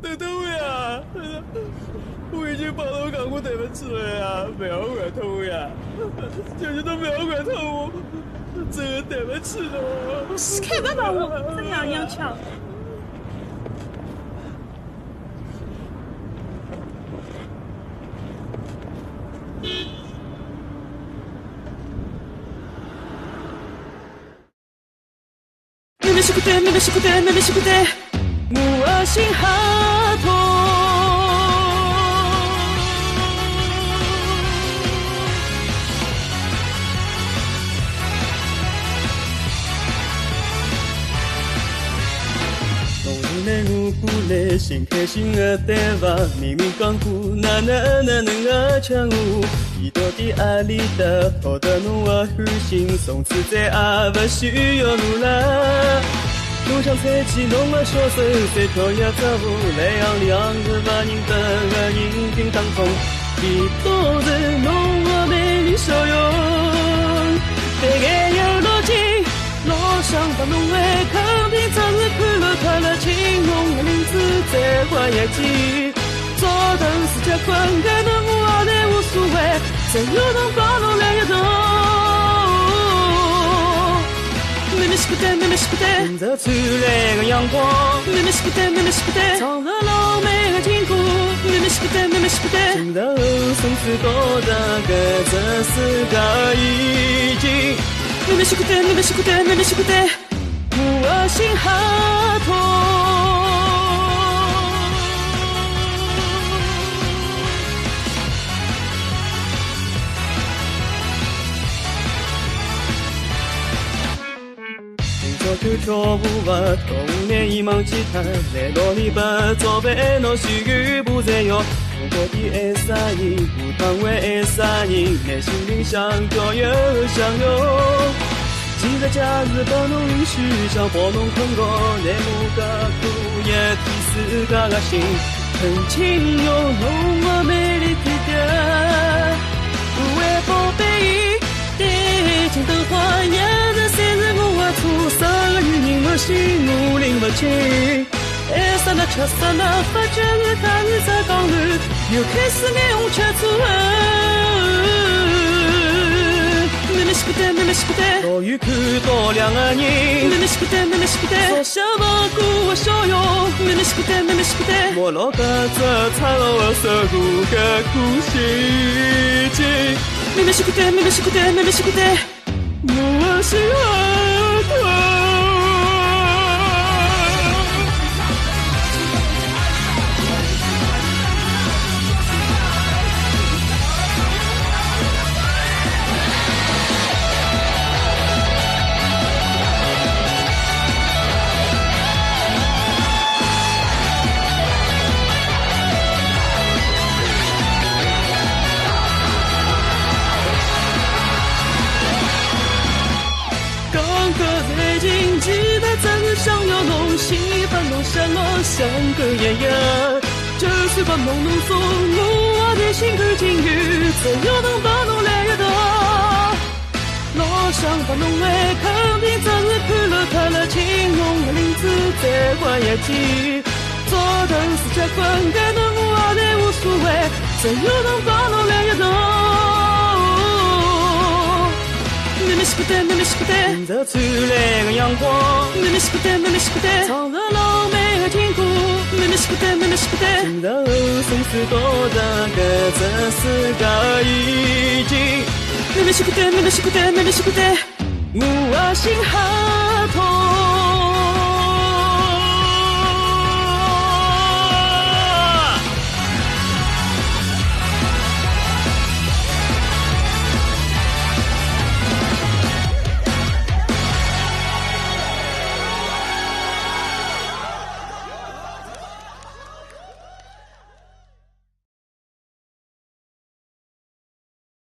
等等我呀！我已经跑到港股对面去了呀，不要回头呀！求求都不要回头，真的对不起了。是开不把我这样样强。妹妹是个对，妹妹是个对，妹妹是个对，我心哈痛。内心开心的对吧？明明讲过那个强舞，一朵的爱里的好的侬我很心，从此再也不需要努了。路上采集侬我小手，随飘也走路，来让两个把人等个迎宾当中，一朵是侬我美丽笑容，对爱有逻辑。老想把侬爱肯定真是看了快乐情浓的名字在花一季早等时结婚该能我好歹无所谓只有能帮侬来一道妹妹是不对妹妹是不对迎着灿烂的阳光妹妹是不对妹妹是不对唱着老美的情歌妹妹是不对妹妹是不对今朝生死多大个这世界已经妹妹是个对，妹妹是个对，妹妹是个对，我心哈痛。今朝看跳舞吧，童年遗忘吉他，来到你不早备，侬须臾不再要。我到底爱啥人？不当为爱啥人？内心里想跳又想游。今日假日把侬允许，想把侬困觉，内幕个苦一天自家个心，很轻用侬我美丽体贴，不为宝贝对镜灯花也是三十五我出生个女人我心努力不轻。爱啥那吃啥那，发觉你看你在港南，又开始爱我吃醋妹妹是不对，妹妹是不对，终于看到两个人。妹妹是不对，妹妹是不对，少想不顾我笑容。妹妹是不对，妹妹是不对，我老家子插了我手骨个苦心情。妹妹是不对，妹妹是不对，妹妹是不对，我心好痛。记得真想要侬喜欢侬闪落像个艳阳就算把梦弄松我的心更金鱼只有能把侬来一道老想把侬爱肯定真是看了快乐情浓的名字在花一季早等时结婚该能我好歹无所谓只有能把侬来一道妹妹是不对，妹妹是不对，迎着灿烂的阳光。妹妹是不对，妹妹是不对，唱着老美的情歌。妹妹是不对，妹妹是不对，今朝生死多大个这世界已经。妹妹是不对，妹妹是不对，妹妹是不对，我心哈痛。